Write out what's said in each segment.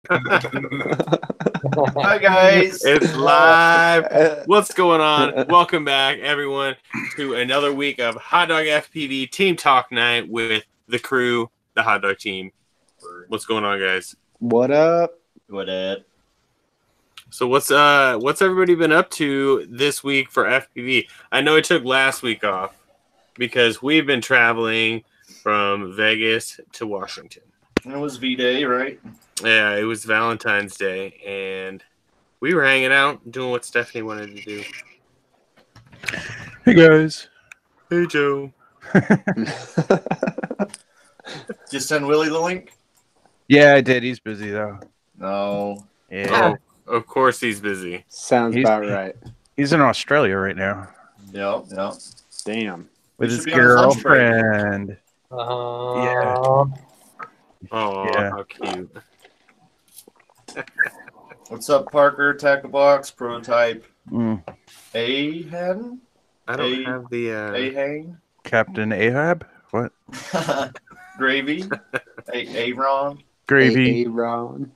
Hi guys, It's live. What's going on? Welcome back, everyone, to another week of Hot Dog FPV Team Talk Night with the crew, the Hot Dog team. What's going on, guys? What up? What up? So what's everybody been up to this week for FPV? I know I took last week off because we've been traveling from Vegas to Washington. It was V-Day, right? Yeah, it was Valentine's Day, and we were hanging out, doing what Stephanie wanted to do. Hey guys. Hey Joe. Just send Willie the link? Yeah, I did. He's busy though. No. Yeah. Oh, of course he's busy. Sounds about right. He's in Australia right now. Yep. Damn. With We his should be on his lunch break. girlfriend. Yeah. Oh, Yeah. how cute. What's up, Parker? Tackle box, prototype. Mm. A-Hen? I don't have the A-Hang? Captain Ahab? What? Gravy? A-Ron? Gravy. Aaron.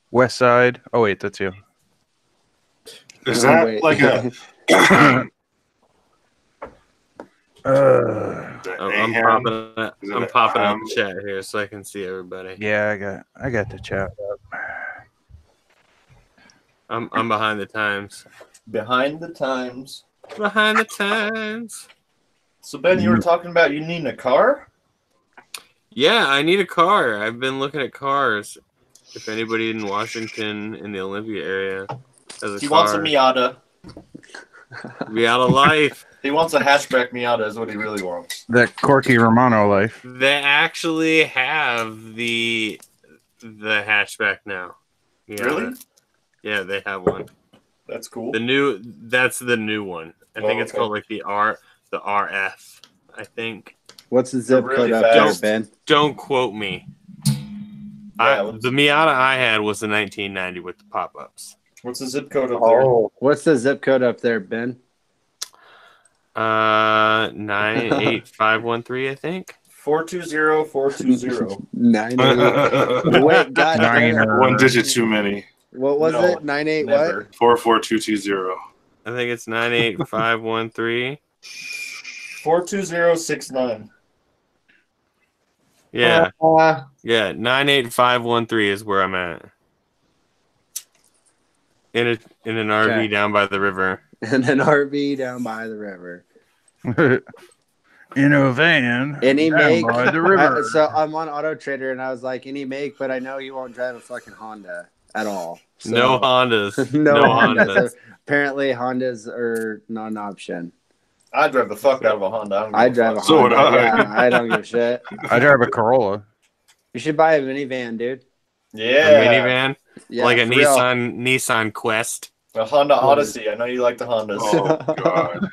West Side. Oh wait, that's you. Is that wait. like a? I'm popping up the chat here so I can see everybody. Yeah, I got the chat up. I'm behind the times. Behind the times. Behind the times. So, Ben, you were talking about you needing a car? Yeah, I need a car. I've been looking at cars. If anybody in Washington in the Olympia area has a He car, wants a Miata. be out of life. He wants a hatchback Miata is what he really wants. That Corky Romano life. They actually have the hatchback now. Yeah. Really? Yeah, they have one. That's cool. That's the new one. I think it's okay. called like the RF. I think. What's the zip Really code up there, fast. Ben? Don't quote me. The Miata I had was the 1990 with the pop-ups. What's the zip code up there? What's the zip code up there, Ben? 98513, I think. 420-420. 98. Wait, God damn it. One digit too many. What was No, it? 98 never. what? 44220. I think it's 98513. 42069. Yeah. Yeah, 98513 is where I'm at. In an RV Okay. down by the river. And an RV down by the river. In a van. Any down make? by the river. So I'm on Auto Trader, and I was like, any make, but I know you won't drive a fucking Honda at all. So, No Hondas. no Honda. Hondas. So apparently, Hondas are not an option. I drive the fuck out of a Honda. I drive a So would Honda. I. Yeah, I don't give a shit. I drive a Corolla. You should buy a minivan, dude. Yeah. A minivan? Yeah, Like a for real. Nissan Quest. A Honda Odyssey. I know you like the Hondas. Oh God.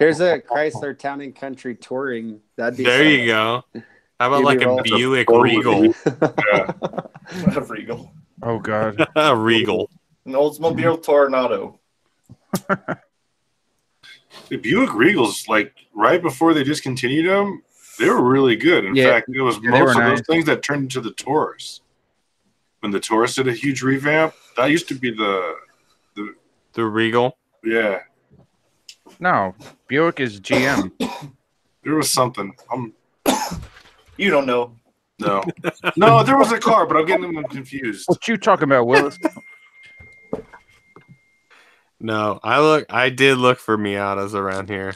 Here's a Chrysler Town and Country Touring. That'd be There you go. How about Give like me a roll. Buick That's a Regal? Yeah. A Regal. Oh God. A Regal. An Oldsmobile Tornado. The Buick Regals, like right before they discontinued them, they were really good. In Yeah. fact, it was Yeah, they most were of those nice. things that turned into the Taurus. When the Taurus did a huge revamp, that used to be the The Regal. yeah. No, Buick is GM. There was something. You don't know. No, no, there was a car, but I'm getting them confused. What you talking about, Willis? No, I did look for Miatas around here.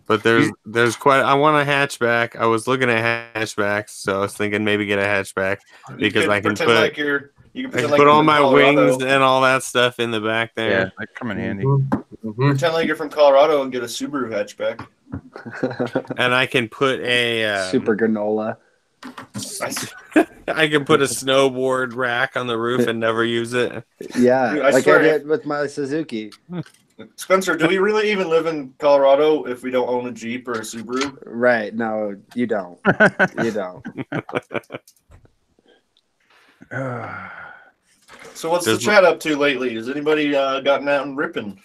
But there's quite. I want a hatchback. I was looking at hatchbacks, so I was thinking maybe get a hatchback because I can pretend put like you can I pretend can like put you're all from my Colorado. wings and all that stuff in the back Yeah, there. they come in handy. Pretend like you're from Colorado and get a Subaru hatchback. And I can put a Super granola. I can put a snowboard rack on the roof and never use it. Yeah, Dude, I like swear I did with my Suzuki. Spencer, do we really even live in Colorado if we don't own a Jeep or a Subaru? Right? No, you don't. You don't. So what's the Does- chat up to lately? Has anybody gotten out and ripping?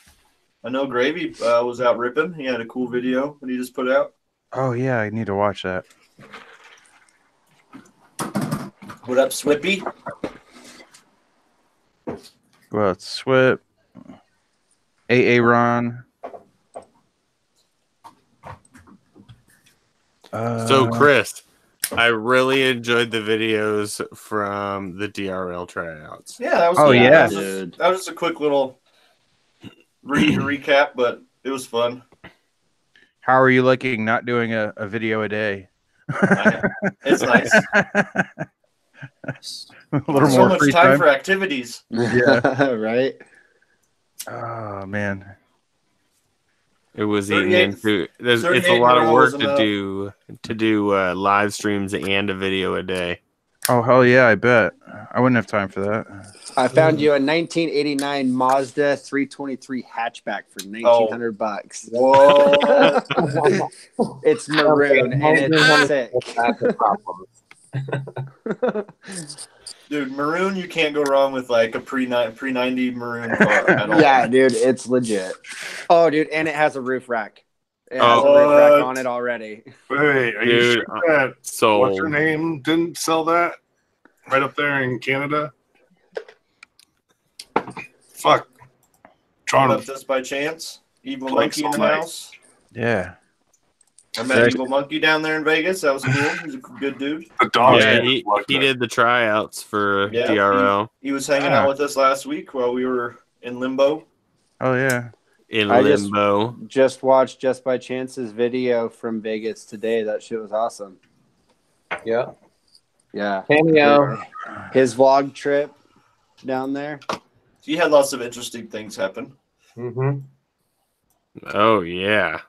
I know Gravy was out ripping. He had a cool video that he just put out. Oh yeah, I need to watch that. What up, Swippy? Well, it's Swip. AA Ron. So, Chris, I really enjoyed the videos from the DRL tryouts. Yeah, that was. Oh, yeah. That was just a quick little recap, but it was fun. How are you liking not doing a video a day? It's nice. A little so more much free time time. for activities. Yeah, right. Oh man, It was eating into. It's a 38 lot of rows work enough. to do live streams and a video a day. oh hell yeah, I bet. I wouldn't have time for that. I found you a 1989 Mazda 323 hatchback for $1,900. Whoa! It's maroon and it's sick. That's a problem. Dude, maroon, you can't go wrong with like a pre-90 maroon car at all. Yeah, dude, it's legit. Oh, dude, and it has a roof rack. It has a Oh. roof rack on it already. Wait, are you Dude, sure that So what's her name didn't sell that right up there in Canada? Fuck. Trying Left to us by chance. Evil Flex Monkey in the all night. house. Yeah. I met Evil Monkey down there in Vegas. That was cool. He's a good dude. the dog. yeah, he he did the tryouts for Yeah, DRL He was hanging out with us last week while we were in limbo. Oh yeah. in I just- limbo. Just watched Just by Chance's video from Vegas today. That shit was awesome. Yeah. Yeah. Cameo. His vlog trip down there. He had lots of interesting things happen. Mm-hmm. Oh yeah,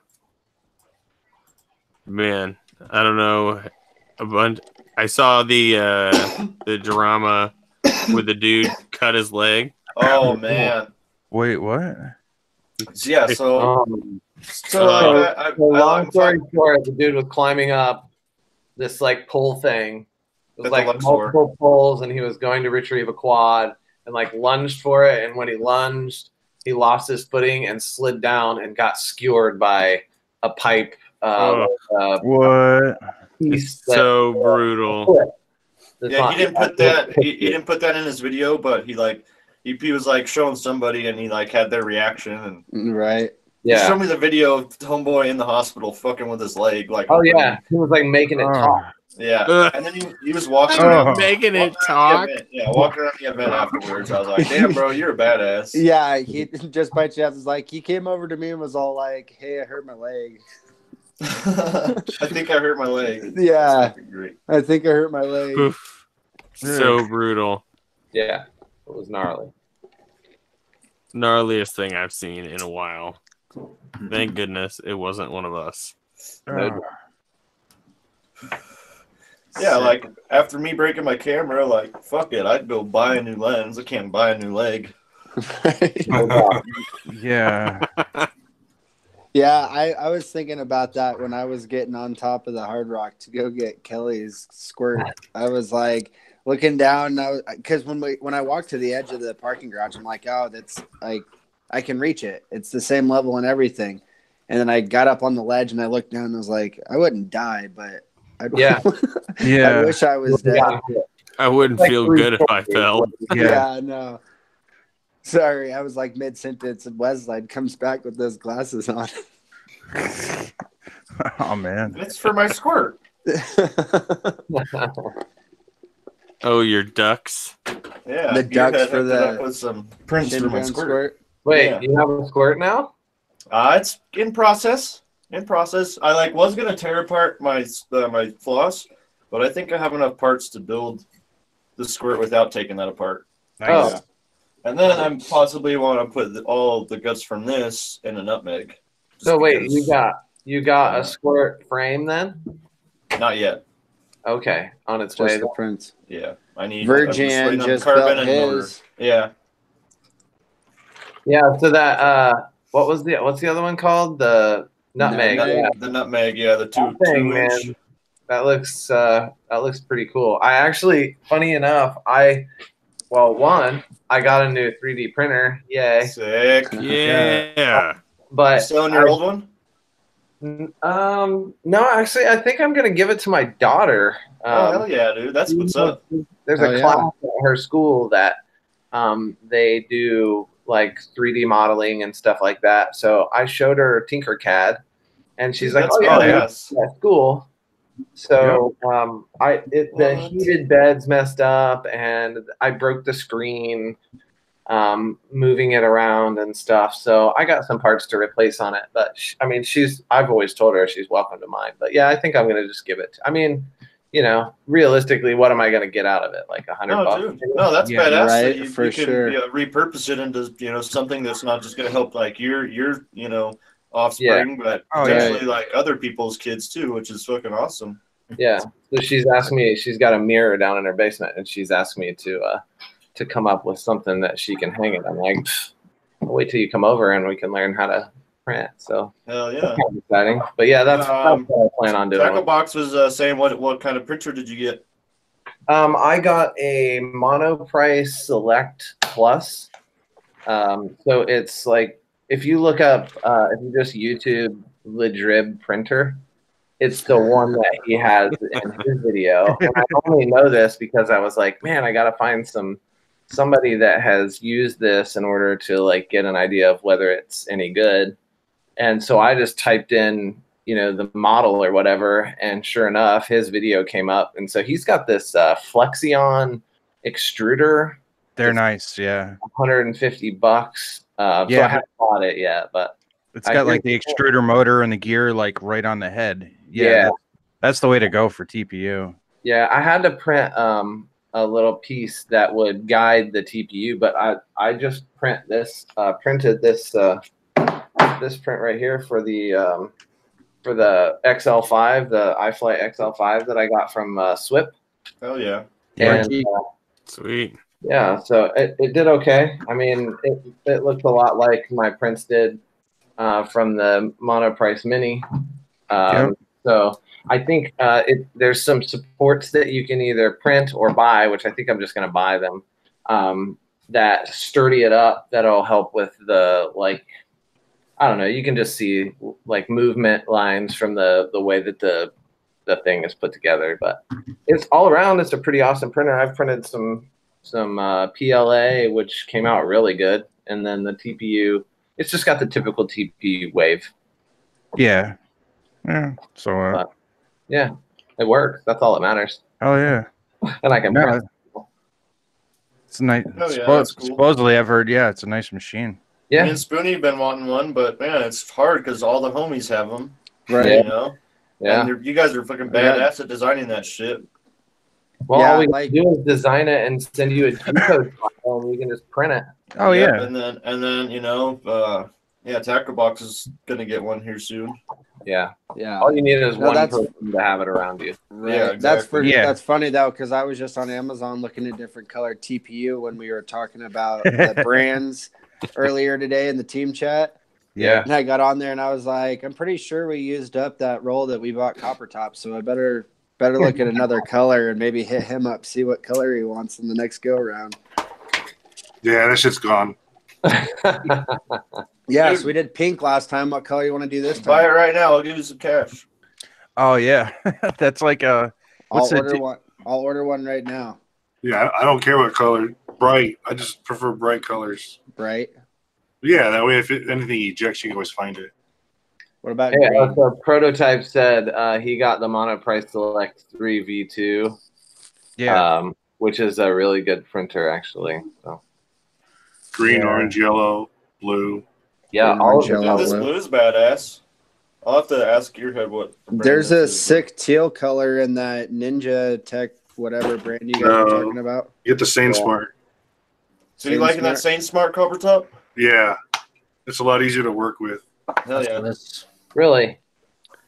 man. I don't know. A bunch. I saw the drama where the dude cut his leg. Oh man. Wait, what? Yeah. So So, long story short, the dude was climbing up this like pole thing. It was At the like Luxor. multiple poles, and he was going to retrieve a quad and like lunged for it. And when he lunged, he lost his footing and slid down and got skewered by a pipe. What? Piece It's so brutal. Yeah, he didn't put that. He didn't put that in his video, but he was like showing somebody, and he like had their reaction, and Right. he Yeah. showed me the video of homeboy in the hospital fucking with his leg. Like, Oh yeah, he was like making it talk. yeah. And then he was walking I'm around. not making it walking around talk. the event. Yeah, walking around the event afterwards. I was like, damn, bro, you're a badass. Yeah, he Just by Chance was like, he came over to me and was all like, "Hey, I hurt my leg." I think I hurt my leg. Yeah. That's fucking great. I think I hurt my leg. Oof. So brutal. Yeah, it was gnarly. Gnarliest thing I've seen in a while. Thank goodness it wasn't one of us. Oh. Yeah, like after me breaking my camera, like fuck it, I'd go buy a new lens. I can't buy a new leg. Yeah. Yeah, I was thinking about that when I was getting on top of the Hard Rock to go get Kelly's squirt. I was like looking down, because when I walked to the edge of the parking garage, I'm like, oh, that's like I can reach it. It's the same level and everything. And then I got up on the ledge and I looked down and I was like, I wouldn't die, but Yeah. Yeah. I wish I was dead. I wouldn't feel good if I fell. Yeah, no. Sorry, I was like mid sentence, and Wesley comes back with those glasses on. Oh man. It's for my squirt. Oh, your ducks. Yeah, The ducks Gearhead for hooked it the up with some prints for my Shenanigans squirt. Wait, Yeah. you have a squirt now? It's in process. In process. I was gonna tear apart my floss, but I think I have enough parts to build the squirt without taking that apart. Oh. Yeah. And then I possibly want to put all the guts from this in a nutmeg. Just So wait, because- you got a squirt frame then? Not yet. Okay, on its Just way. the prints. Yeah, I need. I'm Virgin waiting on just carbon built and mortar. his. Yeah, Yeah. So that what's the other one called? The nutmeg. Nutmeg. Yeah. the nutmeg. Yeah, the two That thing, 2-inch. man. That looks pretty cool. I actually, funny enough, I got a new 3D printer. Yay! Sick. Yeah. But Selling your old one? No, actually, I think I'm gonna give it to my daughter. Oh hell yeah, dude! That's what's up. There's Oh, a yeah. class at her school that they do like 3D modeling and stuff like that. So I showed her Tinkercad, and she's like, That's "Oh yeah, badass. that's cool." So the What? heated bed's messed up, and I broke the screen, moving it around and stuff. So I got some parts to replace on it. But I mean, I've always told her she's welcome to mine. But yeah, I think I'm gonna just give it. I mean, you know, realistically, what am I gonna get out of it? Like $100 No, bucks? dude. No, that's Yeah, badass. right, That you for can sure. repurpose it into something that's not just gonna help like your offspring, but Oh, yeah. potentially like other people's kids too, which is fucking awesome. Yeah. So she's asked me. She's got a mirror down in her basement, and she's asked me to come up with something that she can hang it. I'm like, I'll wait till you come over and we can learn how to print. So Hell that's yeah. kind of exciting. But yeah, that's what I plan on doing. Tackle Box was saying what kind of printer did you get? I got a Monoprice Select Plus. So it's like if you look up, if you just YouTube Lidrib printer, it's the one that he has in his video. And I only know this because I was like, man, I gotta find somebody that has used this in order to like get an idea of whether it's any good. And so I just typed in, you know, the model or whatever, and sure enough, his video came up. And so he's got this Flexion extruder. They're nice. Yeah. $150. So I Yeah, haven't bought it yet, but it's got like the extruder motor and the gear like right on the head. Yeah. That's the way to go for TPU. yeah, I had to print a little piece that would guide the TPU, but I just printed this this print right here for the XL5, the iFlight XL5 that I got from SWIP. Hell yeah. And Sweet. yeah, so it did okay. I mean, it looked a lot like my prints did from the Monoprice Mini. So I think there's some supports that you can either print or buy, which I think I'm just going to buy them, that sturdy it up. That'll help with the, like, I don't know, you can just see like movement lines from the way that the thing is put together. But it's all around, it's a pretty awesome printer. I've printed some PLA, which came out really good. And then the TPU, it's just got the typical TPU wave. Yeah. Yeah. So yeah, it works. That's all that matters. oh yeah. And I can print. It's nice. Oh, yeah, that's cool. Supposedly I've heard, yeah, it's a nice machine. Yeah. Me and Spoonie have been wanting one, but man, it's hard because all the homies have them. Right. You know? Yeah. And you guys are fucking badass at designing that shit. Well, Yeah, all we like- can do is design it and send you a G-code file, and we can just print it. Oh Yep, yeah. And then Tackle Box is gonna get one here soon. Yeah. Yeah. All you need is No, one that's- person to have it around you. Right. Yeah, That's exactly. pretty. Yeah. That's funny though, because I was just on Amazon looking at different colored TPU when we were talking about the brands earlier today in the team chat. Yeah. And I got on there and I was like, I'm pretty sure we used up that roll that we bought copper top, so I better look at another color and maybe hit him up, see what color he wants in the next go around. Yeah, that shit's gone. Yeah, Dude. so we did pink last time. What color you want to do this Buy it time? right now. I'll give you some cash. Oh yeah. That's like a I'll what's the order one. I'll order one right now. Yeah, I don't care what color. Bright. I just prefer bright colors. Right? Yeah, that way if anything ejects, you can always find it. What about Yeah, green? so Prototype said he got the Monoprice Select 3 V2, which is a really good printer, actually. So Green, Yeah. orange, yellow, blue. yeah, Green, all orange, of them. yellow. Dude, this blue is badass. I'll have to ask your head what. brand There's this a is. sick teal color in that Ninja Tech, whatever brand you guys are talking about. Get the Sane Yeah. Smart. So you liking that Sane Smart copper top? Yeah, it's a lot easier to work with. Hell yeah. Really?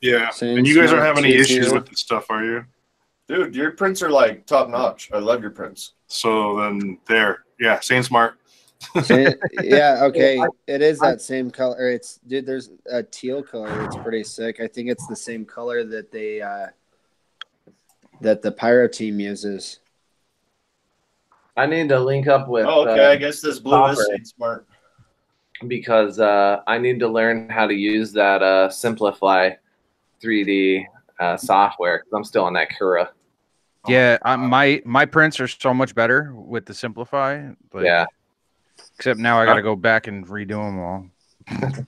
Yeah, Sane and you guys Smart don't have any issues TTO. with this stuff, are you? Dude, your prints are like top notch. I love your prints. So then there, yeah, Sane Smart. Yeah, okay. It is that same color. It's dude, there's a teal color that's pretty sick. I think it's the same color that they that the Pyro team uses. I need to link up with Oh, okay. I guess this blue is copper. Sane Smart. because I need to learn how to use that Simplify 3D software because I'm still on that Cura. Yeah, my prints are so much better with the Simplify. Like, Yeah. Except now I got to go back and redo them all.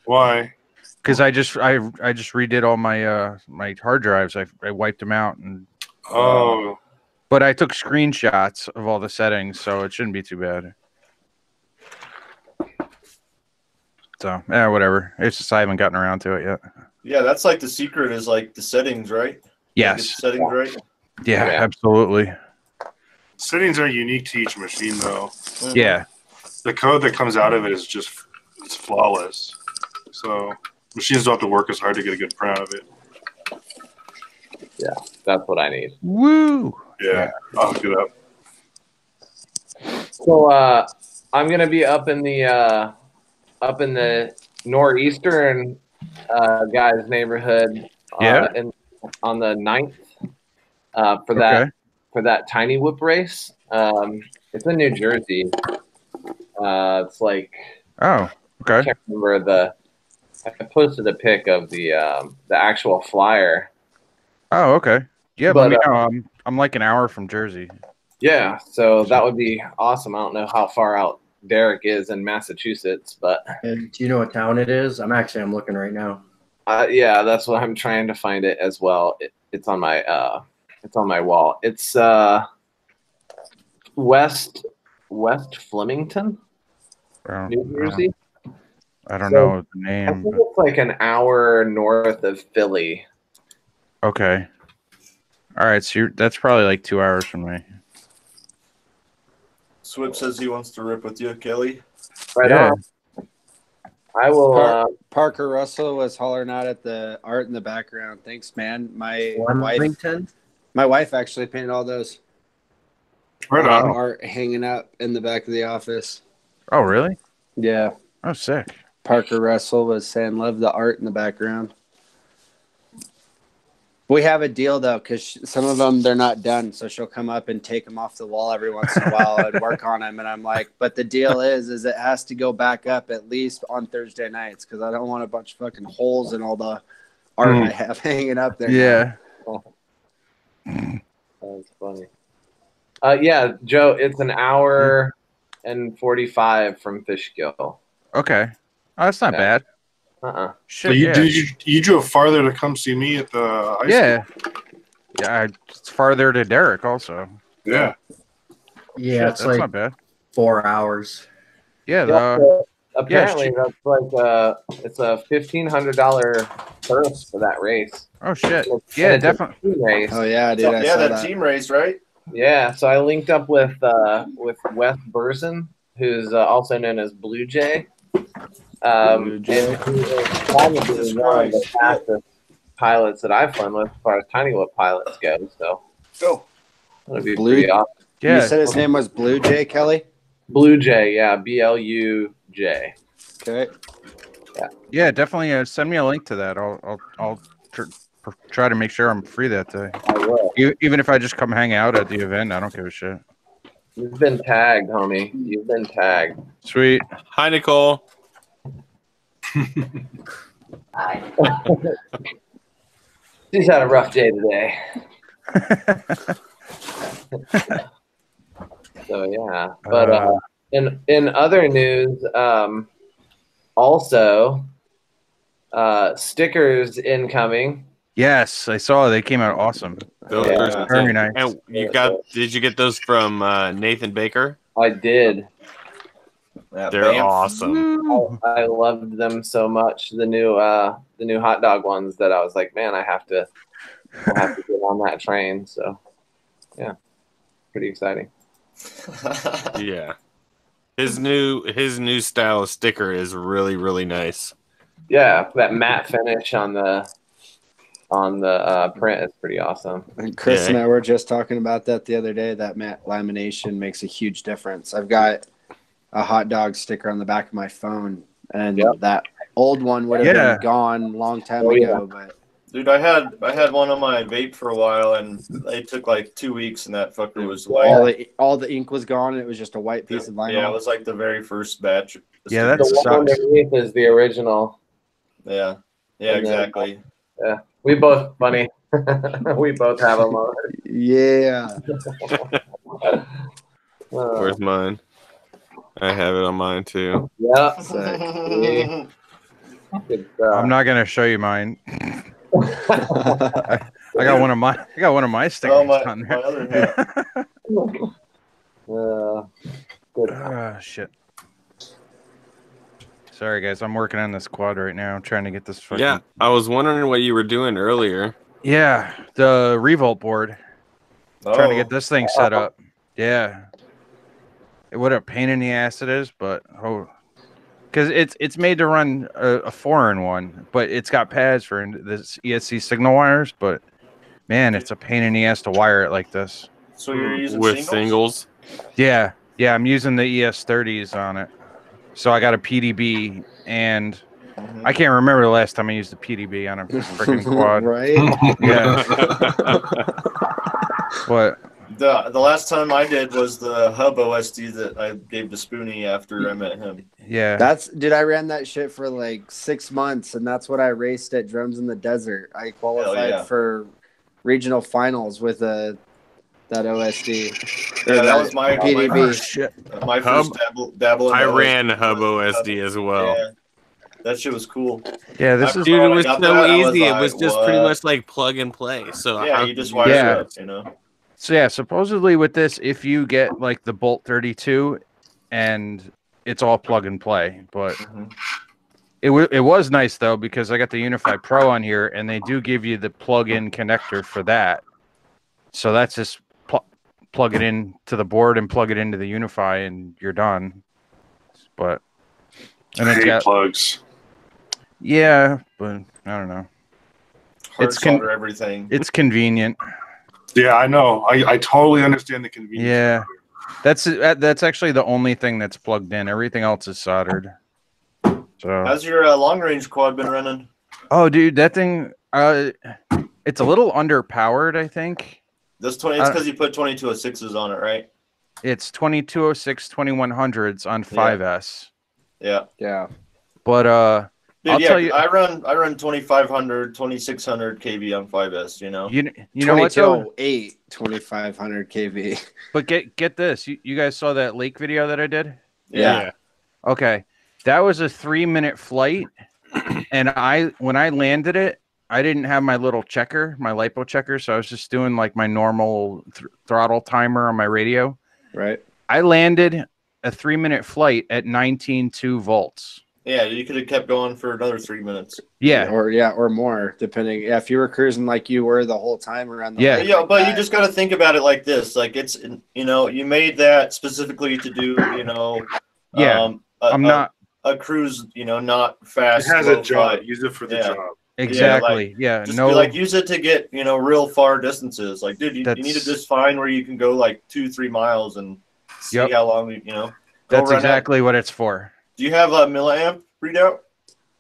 Why? Because I just redid all my my hard drives. I wiped them out and. Oh. But I took screenshots of all the settings, so it shouldn't be too bad. So yeah, whatever. It's just I haven't gotten around to it yet. Yeah, that's like the secret is like the settings, right? Yes. Get the settings right. Yeah, Yeah. absolutely. Settings are unique to each machine, though. Mhm. Yeah. The code that comes out of it is just it's flawless. So machines don't have to work as hard to get a good print out of it. Yeah, that's what I need. Woo! Yeah, I'll hook it up. So I'm gonna be up in the northeastern guys neighborhood Yeah. on the 9th for Okay. that tiny whoop race. It's in New Jersey. It's like Oh, I okay. can't remember I posted a pic of the actual flyer. Oh, okay. Yeah, But, let me know. I'm like an hour from Jersey. Yeah, so that would be awesome. I don't know how far out Derek is in Massachusetts, but And do you know what town it is? I'm looking right now. yeah, that's what I'm trying to find it as well. It's on my wall. It's West Flemington, Oh, New Jersey. I don't So, know the I name. think it's like an hour north of Philly. Okay. All right, so that's probably like 2 hours from me. Swip says he wants to rip with you, Kelly. Right Yeah. on. I will. Parker Russell was hollering out at the art in the background. Thanks, man. My Flemington? wife actually painted all those Right on. art hanging up in the back of the office. Oh, really? Yeah. Oh, sick. Parker Russell was saying, love the art in the background. We have a deal, though, because some of them, they're not done. So she'll come up and take them off the wall every once in a while and work on them. And I'm like, but the deal is it has to go back up at least on Thursday nights because I don't want a bunch of fucking holes in all the art I have hanging up there. Yeah. That's funny. Yeah, Joe, it's an hour and 45 from Fishkill. Okay. Oh, that's not Yeah. bad. So Shit, yeah. you drove farther to come see me at the high Yeah. school? Yeah, it's farther to Derek also. Yeah. Yeah, Shit, it's that's like not bad. 4 hours. Yeah, So apparently, cheap. that's like it's a $1,500 purse for that race. Oh shit. And Yeah, it's a definitely. team race. Oh, yeah, dude. So, I yeah, saw that that. team race, right? Yeah, so I linked up with Wes Burson, who's also known as Blue Jay. Blue Jay. And he is probably Jesus one of the Christ. fastest pilots that I've flown with as far as tiny whoop pilots go. So Go. that'll be Blue- pretty awesome. Yeah. You said his name was Blue Jay, Kelly? Blue Jay, yeah, BLUJ. Okay. Yeah, definitely send me a link to that. I'll try to make sure I'm free that day. I will. Even if I just come hang out at the event, I don't give a shit. You've been tagged, homie. You've been tagged. Sweet. Hi, Nicole. She's had a rough day today. So yeah, but in other news, also stickers incoming. Yes, I saw they came out awesome. Those Yeah. are Very nice. And did you get those from Nathan Baker? I did. Yeah, They're bam. awesome. I loved them so much. The new hot dog ones that I was like, man, I'll have to get on that train. So yeah, pretty exciting. Yeah. His new style of sticker is really, really nice. Yeah, that matte finish on the print is pretty awesome. And Chris Yeah. and I were just talking about that the other day. That matte lamination makes a huge difference. I've got a hot dog sticker on the back of my phone, and Yep. that old one would have Yeah. been gone a long time Oh, yeah. ago. But Dude, I had one on my vape for a while, and it took like 2 weeks, and that fucker was all white. the ink was gone, and it was just a white piece of vinyl. Yeah, it was like the very first batch. Yeah, that The one sucks. underneath is the original. Yeah, And then- exactly. We both funny. We both have them on. Yeah. Where's mine? I have it on mine too. Yeah. Sick. Good stuff. I'm not gonna show you mine. I got one of my stickers Oh, my on there. other hat. Good. Shit. Sorry guys, I'm working on this quad right now. I'm trying to get this fucking Yeah, I was wondering what you were doing earlier. Yeah, the revolt board. Trying to get this thing set up. Yeah. What a pain in the ass it is, but because it's made to run a 4-in-1, but it's got pads for this ESC signal wires, but man, it's a pain in the ass to wire it like this. So you're using with singles? Yeah, I'm using the ES30s on it. So I got a PDB, and I can't remember the last time I used a PDB on a freaking quad. Right? Yeah. But The last time I did was the Hub OSD that I gave to Spoonie after I met him. yeah, I ran that shit for like 6 months, and that's what I raced at Drums in the Desert. I qualified yeah. for regional finals with that OSD. Yeah, that was my PDB. shit. my Hub- first dabble in I the ran OSD. Hub OSD as well. Yeah. That shit was cool. Yeah, this is Dude, it when I was got so that, I was easy. It like, was just what? pretty much like plug and play. So Yeah, how you just could wire Yeah. it up, you know. so. Yeah, supposedly with this, if you get like the Bolt 32, and it's all plug and play. But Mhm. it was nice though, because I got the Unify Pro on here, and they do give you the plug-in connector for that. So that's just plug it in to the board and plug it into the Unify, and you're done. But I hate plugs. yeah, but I don't know. Hard It's con- solder everything. It's convenient. Yeah, I know. I totally understand the convenience. Yeah, that's actually the only thing that's plugged in. Everything else is soldered. So, How's your long range quad been running? oh, dude, that thing, it's a little underpowered, I think. This 20. It's because you put 2206s on it, right? It's 2206 2100s on 5S. Yeah. Yeah. But Dude, I'll yeah, tell you, I run 2500, 2600 kV on 5S. You know. you know what though? 2208, 2500 kV. But get this, you guys saw that lake video that I did? Yeah. Okay, that was a 3-minute flight, and when I landed it, I didn't have my little checker, my LiPo checker, so I was just doing like my normal throttle timer on my radio. Right. I landed a 3-minute flight at 19.2 volts. Yeah, you could have kept going for another 3 minutes. Yeah, Or more, depending. Yeah, if you were cruising like you were the whole time around the Yeah. lake Yeah, like but you that. just got to think about it like this: like it's, you know, you made that specifically to do, you know, Yeah, I'm not a cruise, you know, not It fast. has slow a job. flight. Use it for the Yeah. job. exactly. Yeah, Just no, be like, use it to get, you know, real far distances. Like, dude, you need to That's- just find where you can go like 2-3 miles and see Yep. how long you know. Go that's run exactly what it's for. Do you have a milliamp readout?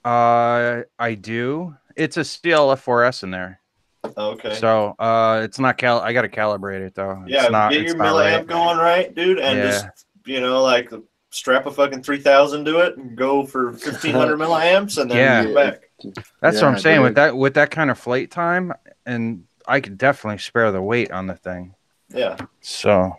I do. It's a CLF4S in there. Okay. So it's not I gotta calibrate it though. Yeah, It's not, get it's your not milliamp right. going right, dude, and Yeah. just, you know, like strap a fucking 3000 to it and go for 1500 milliamps and then Yeah. get back. That's what I'm Yeah, saying. dude. With that kind of flight time, and I could definitely spare the weight on the thing. Yeah. So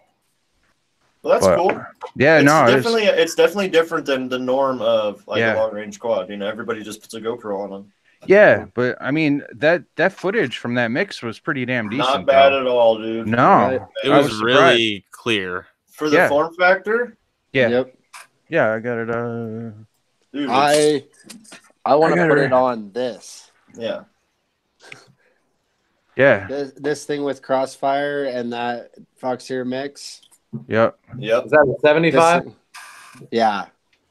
Well, that's But- cool. yeah, It's no, it's definitely different than the norm of like Yeah. a long range quad. You know, everybody just puts a GoPro on them. yeah, but I mean that footage from that mix was pretty damn decent. Not bad though. at all, dude. No, Right. It I was, was really clear. For the Yeah. form factor, yeah, Yep. yeah, I got it. dude. it's- I want I to got put it. it on this. yeah. Yeah, This thing with Crossfire and that Foxeer mix. yep. Yep. Is that a This 75? thing- yeah.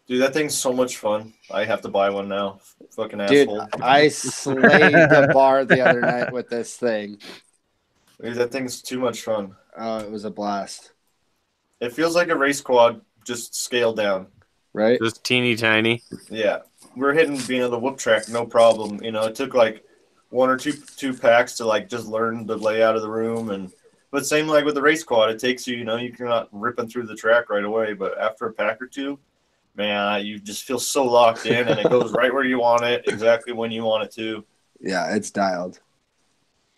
Dude, that thing's so much fun. I have to buy one now. Fucking Dude, asshole. I slayed the bar the other night with this thing. Dude, that thing's too much fun. Oh, it was a blast. It feels like a race quad, just scaled down. Right? Just teeny tiny. Yeah. We're hitting, you know, the whoop track, no problem. You know, it took like one or two packs to like just learn the layout of the room, but same like with the race quad, it takes you, you know, you're not ripping through the track right away, but after a pack or two, man, you just feel so locked in and it goes right where you want it, exactly when you want it to. Yeah, it's dialed.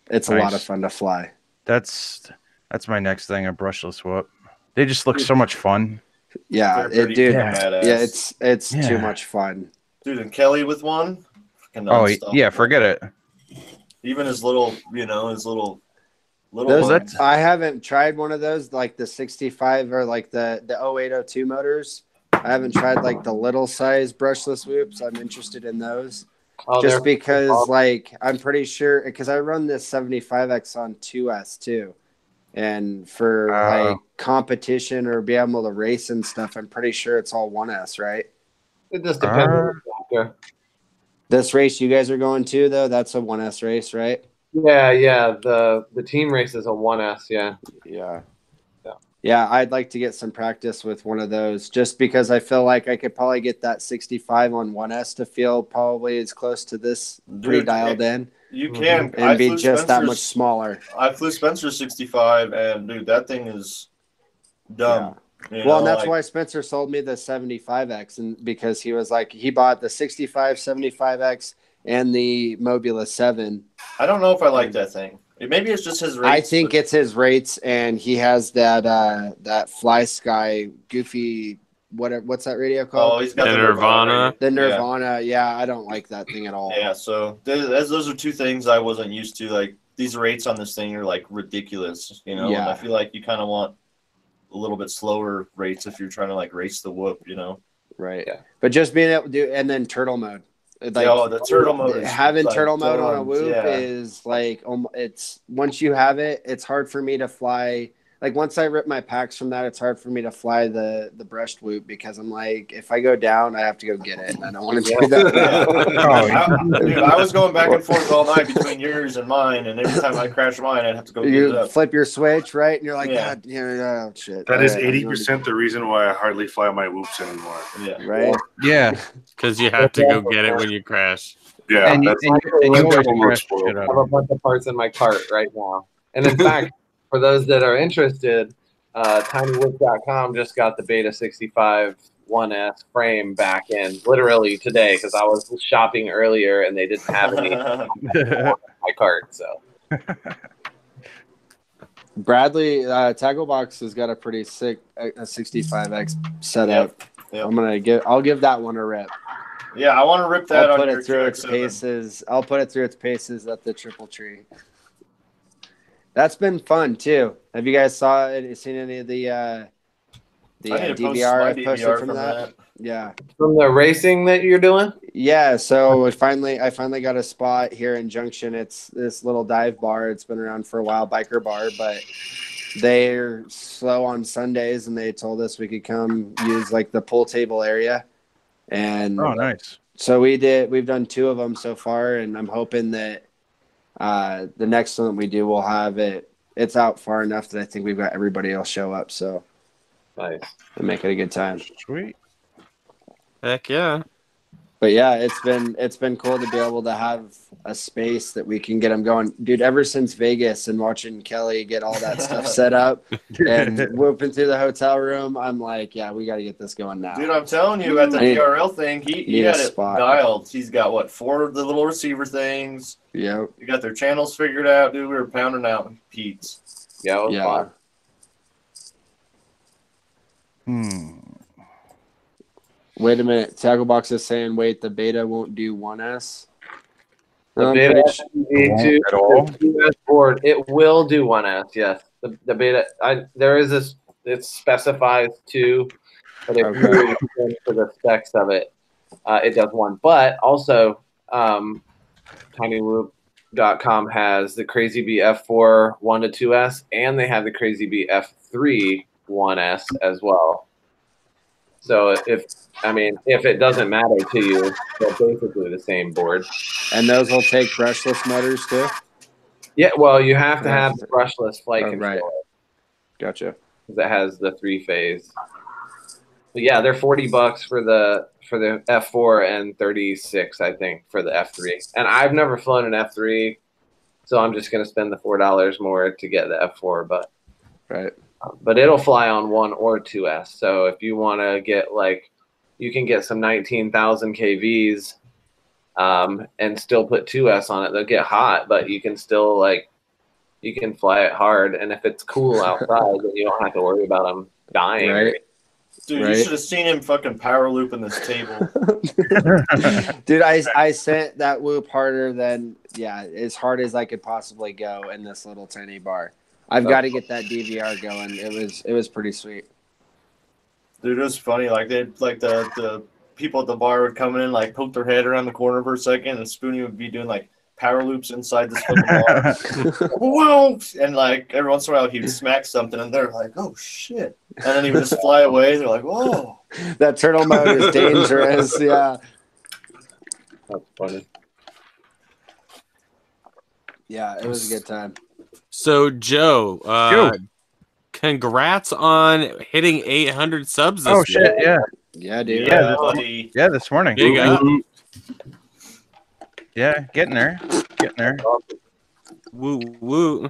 It's a lot of Nice. fun to fly. That's my next thing, a brushless whoop. They just look so much fun. Yeah, They're pretty dude. Yeah. badass. Yeah, it's too Yeah. much fun. Dude, and Kelly with one. Fucking Oh unstoppable. yeah, forget it. Even his little, his little Those, ones. I haven't tried one of those, like the 65 or like the 0802 motors. I haven't tried like the little size brushless whoops. I'm interested in those. Oh, Just they're because, like, I'm pretty sure because I run this 75X on 2S too. And for like competition or be able to race and stuff, I'm pretty sure it's all 1S, right? it just depends on the factor. This race you guys are going to, though, that's a 1S race, right? Yeah. The team race is a 1S. Yeah. Yeah, I'd like to get some practice with one of those just because I feel like I could probably get that 65 on 1S to feel probably as close to this pretty dialed in. You can. And be just that much smaller. I flew Spencer's 65, and dude, that thing is dumb. Yeah. Well, and that's why Spencer sold me the 75X, and because he was like, he bought the 65, 75X, and the Mobula 7. I don't know if I like that thing. Maybe it's just his rates. I think it's his rates, and he has that Fly Sky goofy. What's that radio called? Oh, he's got the Nirvana. The Nirvana. Yeah, I don't like that thing at all. Yeah, so those are two things I wasn't used to. Like these rates on this thing are like ridiculous, Yeah. And I feel like you kind of want a little bit slower rates if you're trying to like race the whoop, Right. Yeah. But just being able to do, and then turtle mode. Like, the turtle mode. Having like turtle mode on a dumb. whoop Yeah. is like, it's once you have it, it's hard for me to fly. Like once I rip my packs from that, it's hard for me to fly the brushed whoop because I'm like, if I go down, I have to go get it, and I don't want to do that. Dude, I was going back and forth all night between yours and mine, and every time I crashed mine, I'd have to go get it You up. flip your switch, right? And you're like, Yeah. God, oh, shit. That is All right, 80% the reason why I hardly fly my whoops anymore. Yeah. Right? Yeah. Because you have to go get it when you crash. Yeah, And you my always turtle mode's crash spoiled. shit I up. have a bunch of parts in my cart right now. And in fact, for those that are interested, tinywhoop.com just got the Beta 65 1S frame back in literally today because I was shopping earlier and they didn't have any in my cart. So Bradley, Tackle Box has got a pretty sick 65X setup. Yep. I'll give that one a rip. Yeah, I want to rip that I'll on put your it through its QX7. paces. I'll put it through its paces at the Triple Tree. That's been fun too. Have you guys seen any of the I need to post DVR my I posted DVR from that? Yeah. from the racing that you're doing, Yeah, so I finally got a spot here in Junction. It's this little dive bar. It's been around for a while, biker bar, but they're slow on Sundays, and they told us we could come use like the pool table area. And Oh, nice. so we've done 2 of them so far, and I'm hoping that the next one we do, we'll have it's out far enough that I think we've got everybody else show up. So nice. we'll make it a good time. Sweet. Heck yeah. But yeah, it's been cool to be able to have a space that we can get them going, dude. Ever since Vegas and watching Kelly get all that stuff set up and whooping through the hotel room, I'm like, yeah, we got to get this going now. Dude, I'm telling you, at the DRL thing, he had it dialed. He's got 4 of the little receiver things. Yep. You got their channels figured out, dude. We were pounding out Pete's. Yeah, it was fun. Wait a minute. Tackle Box is saying, wait, the beta won't do 1S. The beta at all? the board, it will do 1S. Yes, the beta. There is this. It specifies 2, but if you look for the specs of it, it does 1. But also, tinywhoop.com has the Crazy Bee F4 1 to 2S, and they have the Crazy Bee F3 1S as well. So if it doesn't matter to you, they're basically the same board. And those will take brushless motors too? Yeah, well, you have to have the brushless flight controller. Right. Gotcha. Because it has the 3-phase. But yeah, they're $40 for the F4 and 36, I think, for the F3. And I've never flown an F3, so I'm just gonna spend the $4 more to get the F4. But it'll fly on 1 or 2S. So if you want to get you can get some 19,000 kVs and still put 2S on it. They'll get hot, but you can still you can fly it hard, and if it's cool outside, then you don't have to worry about them dying. Right. Dude, you should have seen him fucking power looping this table. Dude, I sent that whoop harder than as hard as I could possibly go in this little tiny bar. I've got to get that DVR going. It was pretty sweet. Dude, it was funny. Like the people at the bar would come in, like poke their head around the corner for a second, and Spoonie would be doing like power loops inside this fucking bar. Whoa! And like every once in a while he'd smack something, and they're like, "Oh shit!" And then he would just fly away. They're like, "Whoa!" That turtle mode is dangerous. Yeah. That's funny. Yeah, it was a good time. So Joe, congrats on hitting 800 subs this week. Shit, yeah. Yeah, dude. Yeah, this morning. Big up. Yeah, getting there. Woo woo.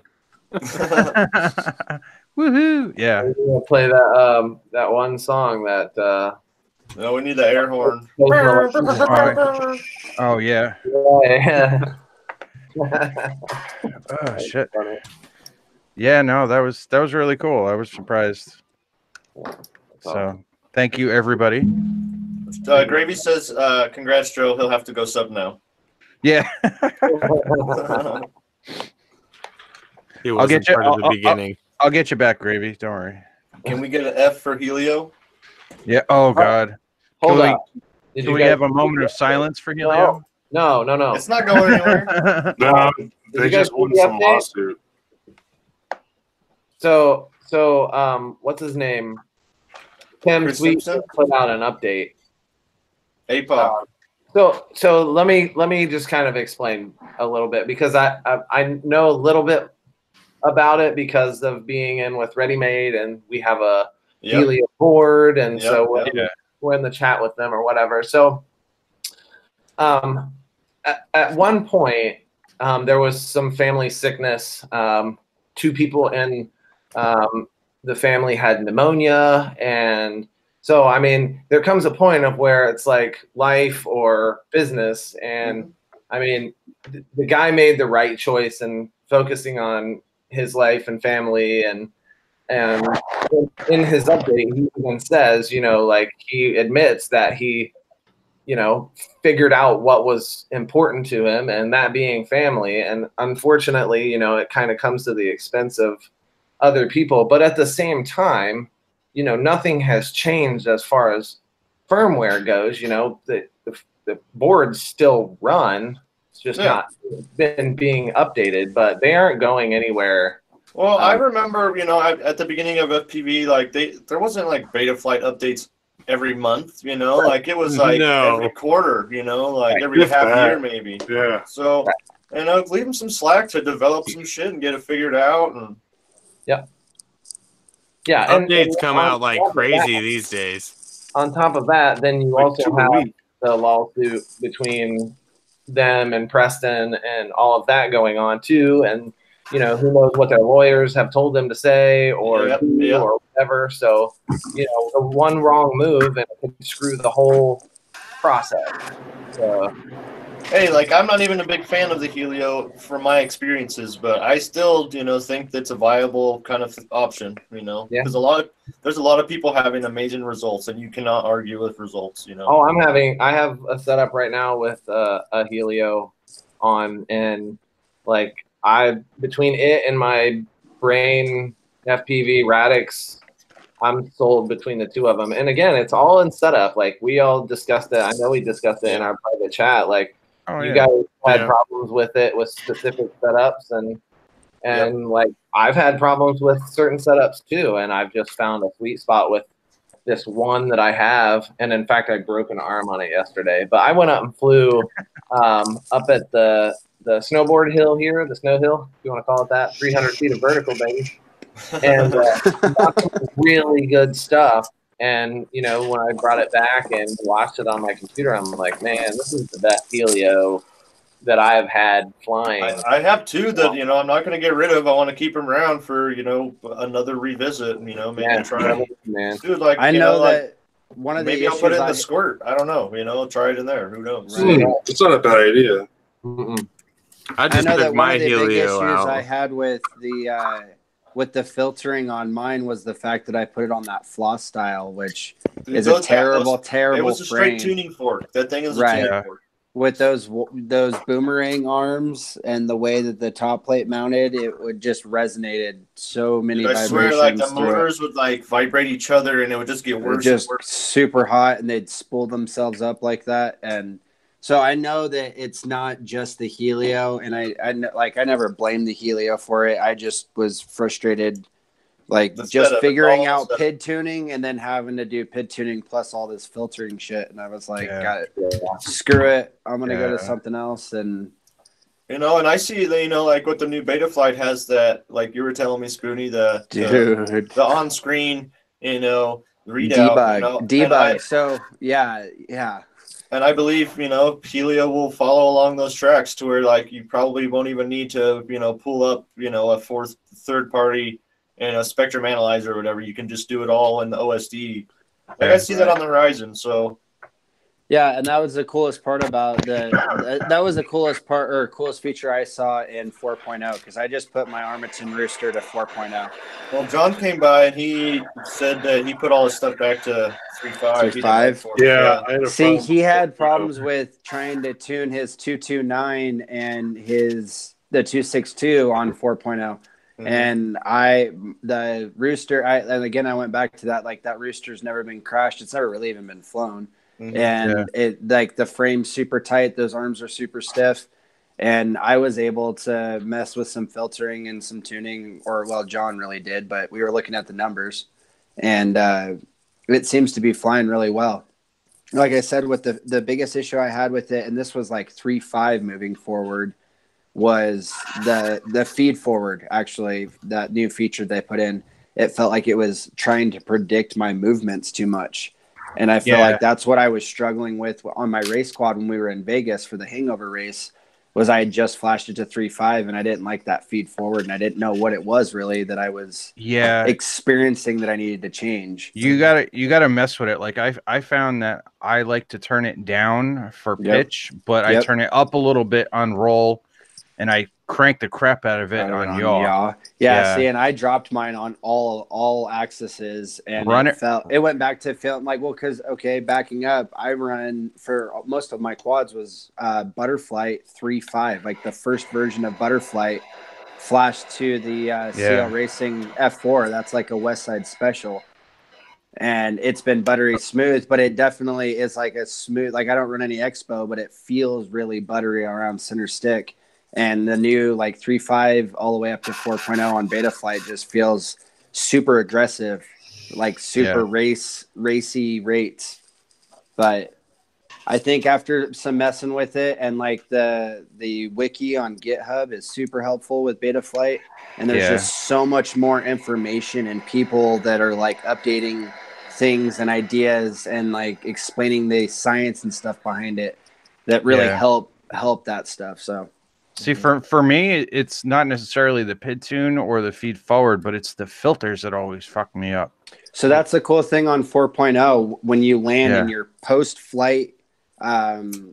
Woohoo! Yeah. We're gonna play that one song that. No, we need the air horn. Oh yeah. Yeah. Oh shit. Yeah, no, that was really cool. I was surprised. So thank you, everybody. Gravy says, "Congrats, Joe. He'll have to go sub now." Yeah. He wasn't part of the beginning. I'll get you back, Gravy. Don't worry. Can we get an F for Helio? Yeah. Oh God. Hold on. Can we have a moment of silence for Helio? No. It's not going anywhere. No, they just won some lawsuit. So, what's his name? Tim Chris Sweet Simpson? put out an update. APOC. So let me just kind of explain a little bit, because I know a little bit about it because of being in with Ready Made, and we have a Helio board, and we're in the chat with them or whatever. So at one point there was some family sickness. Two people in the family had pneumonia, and so I mean there comes a point of where it's like life or business, and I mean the guy made the right choice in focusing on his life and family, and in his update he even says, like he admits that he figured out what was important to him, and that being family. And unfortunately, it kind of comes to the expense of other people. But at the same time, nothing has changed as far as firmware goes. The boards still run. It's just not been being updated, but they aren't going anywhere. Well, I remember, at the beginning of FPV, like there wasn't like beta flight updates every month, like it was like every quarter, like every half year maybe. Yeah. So, leave them some slack to develop some shit and get it figured out. And yeah, updates come out like crazy these days. On top of that, then you also have the lawsuit between them and Preston and all of that going on too, and who knows what their lawyers have told them to say or do or whatever. So, the one wrong move and it could screw the whole process. So, hey, like I'm not even a big fan of the Helio from my experiences, but I still, think that's a viable kind of option, because there's a lot of people having amazing results, and you cannot argue with results, Oh, I have a setup right now with a Helio on, and like between it and my Brain FPV Radix, I'm sold between the two of them. And again, it's all in setup. Like we all discussed it. I know we discussed it in our private chat. Like you guys had problems with it with specific setups, and like I've had problems with certain setups too. And I've just found a sweet spot with this one that I have. And in fact, I broke an arm on it yesterday. But I went up and flew up at the snowboard hill here, the snow hill, if you want to call it that, 300 feet of vertical, baby. And really good stuff. And, when I brought it back and watched it on my computer, I'm like, man, this is the best Helio that I've had flying. I have two that, I'm not going to get rid of. I want to keep them around for, another revisit, maybe try. Man. Dude, like, I know that one of the maybe I'll put it in the squirt. I don't know. Try it in there. Who knows? It's not a bad idea. I I just know that took one my of the big helio issues I out. had with the filtering on mine was the fact that I put it on that floss style, which Dude, is a those- terrible, it terrible was a straight frame. tuning fork. That thing is a Right. tuning Yeah. fork. With those boomerang arms and the way that the top plate mounted, it would just resonated so many Dude, I vibrations swear, like the through it. motors would like vibrate each other, and it would just get It was worse just and worse. super hot, and they'd spool themselves up like that. And so I know that it's not just the helio, and I never blamed the helio for it. I just was frustrated, like The just setup, figuring all out the PID tuning and then having to do PID tuning plus all this filtering shit. And I was like, Yeah. got it. Screw it. I'm gonna go Yeah. to something else. And You know, and I see that, you know, like what the new Beta Flight has that, like you were telling me, Spoonie, the dude, on screen, you know, readout, you know, debug. So yeah. and I believe, you know, Helio will follow along those tracks to where like you probably won't even need to, you know, pull up, you know, a third party, you know, spectrum analyzer or whatever. You can just do it all in the OSD. Like I see that on the horizon. So Yeah, and that was the coolest part about that was the coolest part or coolest feature I saw in 4.0 because I just put my Armaton Rooster to 4.0. well, John came by and he said that he put all his stuff back to 3.5. He didn't like 3.5? 4. Yeah, I had a See, problem. he had problems with trying to tune his 229 and the 262 on 4.0. Mhm. And the Rooster, and again, I went back to that, like that Rooster's never been crashed. It's never really even been flown. Mhm. And it like the frame's super tight, those arms are super stiff, and I was able to mess with some filtering and some tuning, or well, John really did, but we were looking at the numbers, and it seems to be flying really well. Like I said, with the biggest issue I had with it, and this was like 3.5 moving forward, was the feed forward. Actually, that new feature they put in, it felt like it was trying to predict my movements too much. And I feel like that's what I was struggling with on my race quad when we were in Vegas for the hangover race, was I had just flashed it to 3.5 and I didn't like that feed forward, and I didn't know what it was really that I was experiencing that I needed to change. You gotta mess with it. Like I found that I like to turn it down for pitch, but I turn it up a little bit on roll, and I crank the crap out of it on yaw. Yeah, see, and I dropped mine on all axes, and it went back to feeling like, well, because backing up, I run for most of my quads was Butterfly 3.5, like the first version of Butterfly, flashed to the CL Racing F4. That's like a West Side special. And it's been buttery smooth, but it definitely is like a smooth, like I don't run any Expo, but it feels really buttery around center stick. And the new like 3.5 all the way up to 4.0 on Beta Flight just feels super aggressive, like super racy rates. But I think after some messing with it, and like the wiki on GitHub is super helpful with Beta Flight, and there's just so much more information and people that are like updating things and ideas and like explaining the science and stuff behind it that really help that stuff. So see, for me, it's not necessarily the PID tune or the feed forward, but it's the filters that always fuck me up. So that's the cool thing on 4.0. When you land in your post-flight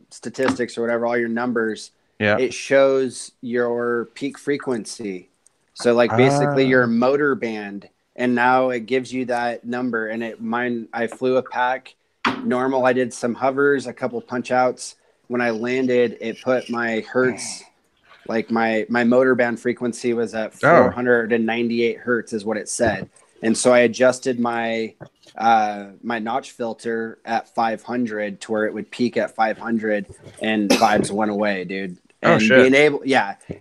statistics or whatever, all your numbers, it shows your peak frequency. So like basically your motor band, and now it gives you that number. And I flew a pack normal. I did some hovers, a couple punch outs. When I landed, it put my hertz, like my motor band frequency was at 498 hertz is what it said. And so I adjusted my notch filter at 500 to where it would peak at 500, and vibes went away, dude. And being able,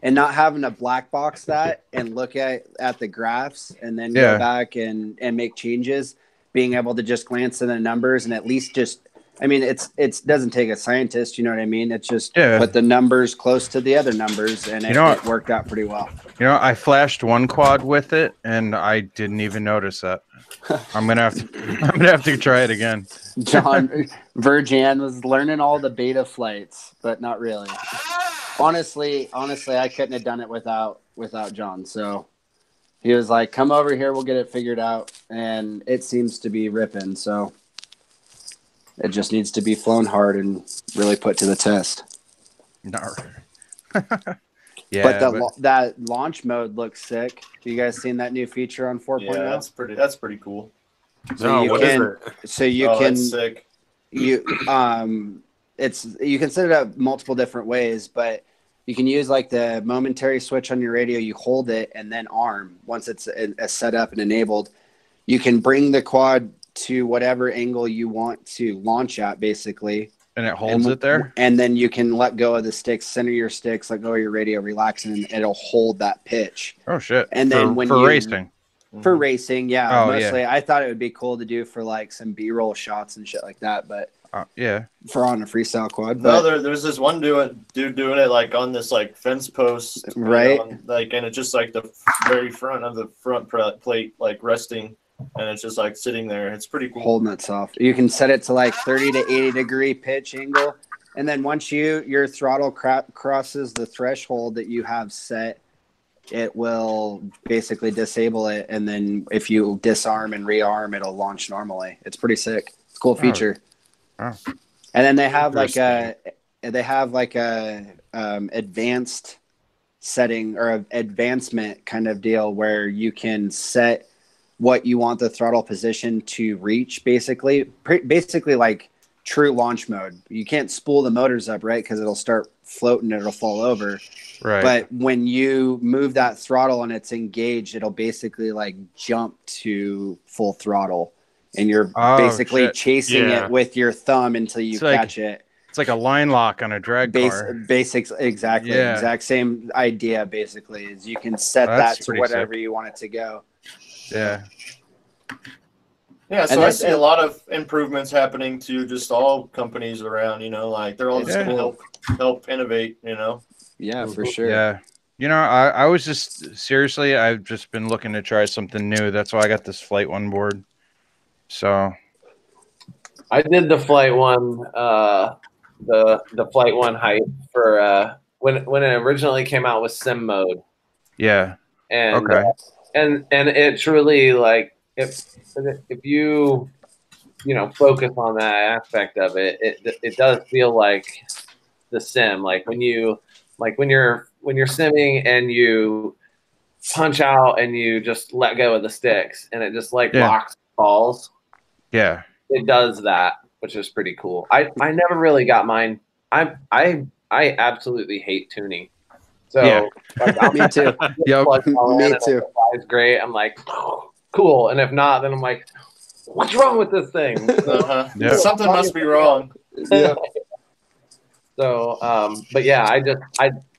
and not having to black box that and look at the graphs and then go back and make changes, being able to just glance in the numbers and at least just, I mean, it doesn't take a scientist, you know what I mean? It's just put the numbers close to the other numbers, and it worked out pretty well. You know, I flashed one quad with it, and I didn't even notice that. I'm gonna have to try it again. John Virgin was learning all the beta flights, but not really. Honestly, I couldn't have done it without John. So he was like, "Come over here, we'll get it figured out," and it seems to be ripping. So it just needs to be flown hard and really put to the test. No. But that launch mode looks sick. You guys seen that new feature on 4.0? Yeah, that's pretty cool. So you can that's sick. You can set it up multiple different ways, but you can use like the momentary switch on your radio. You hold it and then arm. Once it's set up and enabled, you can bring the quad to whatever angle you want to launch at, basically. And it holds it there? And then you can let go of the sticks, center your sticks, let go of your radio, relax, and it'll hold that pitch. Oh, shit. And then racing. For racing, yeah. Oh, mostly. yeah. I thought it would be cool to do for like some B-roll shots and shit like that, but yeah. For on a freestyle quad. No, there's this one dude doing it like on this like fence post. Right. And it's just like the very front of the front plate, like resting. And it's just like sitting there. It's pretty cool. Holding it soft. You can set it to like 30 to 80 degree pitch angle. And then once your throttle crosses the threshold that you have set, it will basically disable it. And then if you disarm and rearm, it'll launch normally. It's pretty sick. It's a cool feature. Oh. And then they have like a advanced setting or an advancement kind of deal where you can set what you want the throttle position to reach, basically like true launch mode. You can't spool the motors up, right? Because it'll start floating and it'll fall over. Right. But when you move that throttle and it's engaged, it'll basically like jump to full throttle. And you're basically chasing it with your thumb until you catch it. It's like a line lock on a drag car. Basics, exactly. Yeah. Exact same idea, basically, is you can set that to whatever you want it to go. Yeah. Yeah, so I see a lot of improvements happening to just all companies around, like they're all just going to help innovate, Yeah, for sure. Yeah. I was just, seriously, I've just been looking to try something new. That's why I got this Flight One board. So. I did the Flight One, the Flight One hype for when it originally came out with sim mode. Yeah. And and it's really like if you focus on that aspect of it, it does feel like the sim. Like when you're simming and you punch out and you just let go of the sticks and it just locks balls. Yeah. It does that, which is pretty cool. I never really got mine. I absolutely hate tuning. So me too. Yep. Me too. It's great. I'm like, oh, cool. And if not, then I'm like, what's wrong with this thing? Yep. Something must be wrong. Yeah. So, but yeah,